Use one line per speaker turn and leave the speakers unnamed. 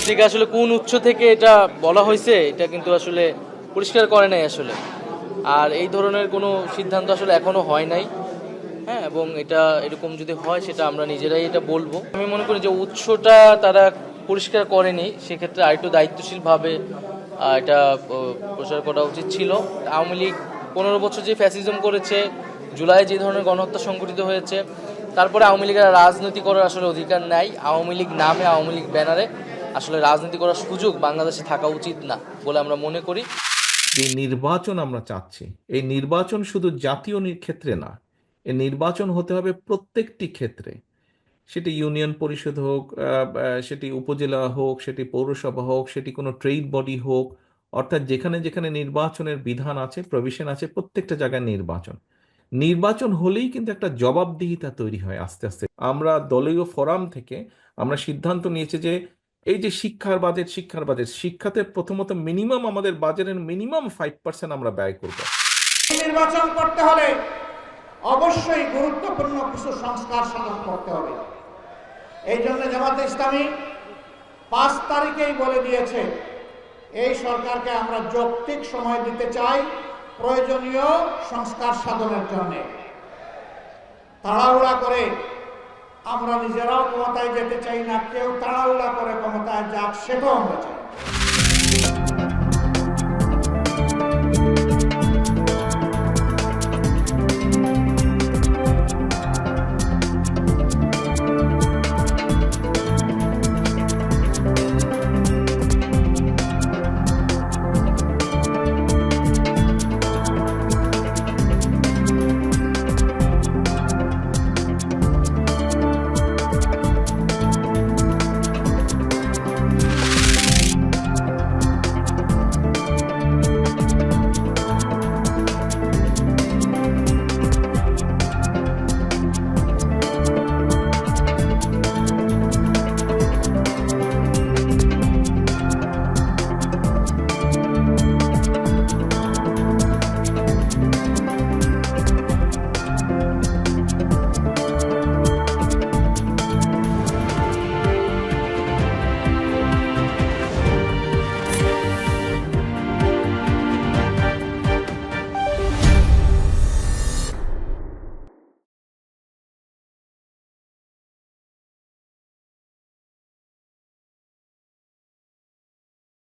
পত্রিকা আসলে কোন উৎস থেকে এটা বলা হয়েছে এটা কিন্তু আসলে পরিষ্কার করে নাই আসলে। আর এই ধরনের কোনো সিদ্ধান্ত আসলে এখনো হয় নাই। হ্যাঁ, এবং এটা এরকম যদি হয় সেটা আমরা নিজেরাই এটা বলবো। আমি মনে করি যে উৎসটা তারা পরিষ্কার করেনি, সেক্ষেত্রে আরেকটু দায়িত্বশীলভাবে এটা প্রচার করা উচিত ছিল। আওয়ামী লীগ 15 বছর যে ফ্যাসিজম করেছে, জুলাই যে ধরনের গণহত্যা সংঘটিত হয়েছে, তারপরে আওয়ামী লীগের রাজনীতি করার আসলে অধিকার নাই। আওয়ামী লীগ নামে, আওয়ামী লীগ ব্যানারে আসলে রাজনীতি করার সুযোগ বাংলাদেশে থাকা উচিত না বলে আমরা মনে করি।
যে নির্বাচন আমরা চাচ্ছি, এই নির্বাচন শুধু জাতীয় ক্ষেত্রে না, এই নির্বাচন হতে হবে প্রত্যেকটি ক্ষেত্রে। সেটি ইউনিয়ন পরিষদ হোক, সেটি উপজেলা হোক, সেটি পৌরসভা হোক, সেটি কোনো ট্রেড বডি হোক, অর্থাৎ যেখানে যেখানে নির্বাচনের বিধান আছে, প্রভিশন আছে, প্রত্যেকটা জায়গায় নির্বাচন। নির্বাচন হলেই কিন্তু একটা জবাবদিহিতা তৈরি হয় আস্তে আস্তে। আমরা দলীয় ফোরাম থেকে আমরা সিদ্ধান্ত নিয়েছি যে এই যে শিক্ষার বাজেট শিক্ষাতে প্রথমত মিনিমাম আমাদের বাজেটের মিনিমাম 5% আমরা ব্যয় করব।
নির্বাচন করতে হলে অবশ্যই গুরুত্বপূর্ণ কিছু সংস্কার সাধন করতে হবে। এই জন্য জামাতে ইসলামী 5 তারিখেই বলে দিয়েছে এই সরকারকে আমরা যৌক্তিক সময় দিতে চাই প্রয়োজনীয় সংস্কার সাধনের জন্য। তাড়াহুড়া করে আমরা নিজেরাও ক্ষমতায় যেতে চাই না, কেউ তাড়াহুড়া করে ক্ষমতায় যাক সেটাও আমরা চাই।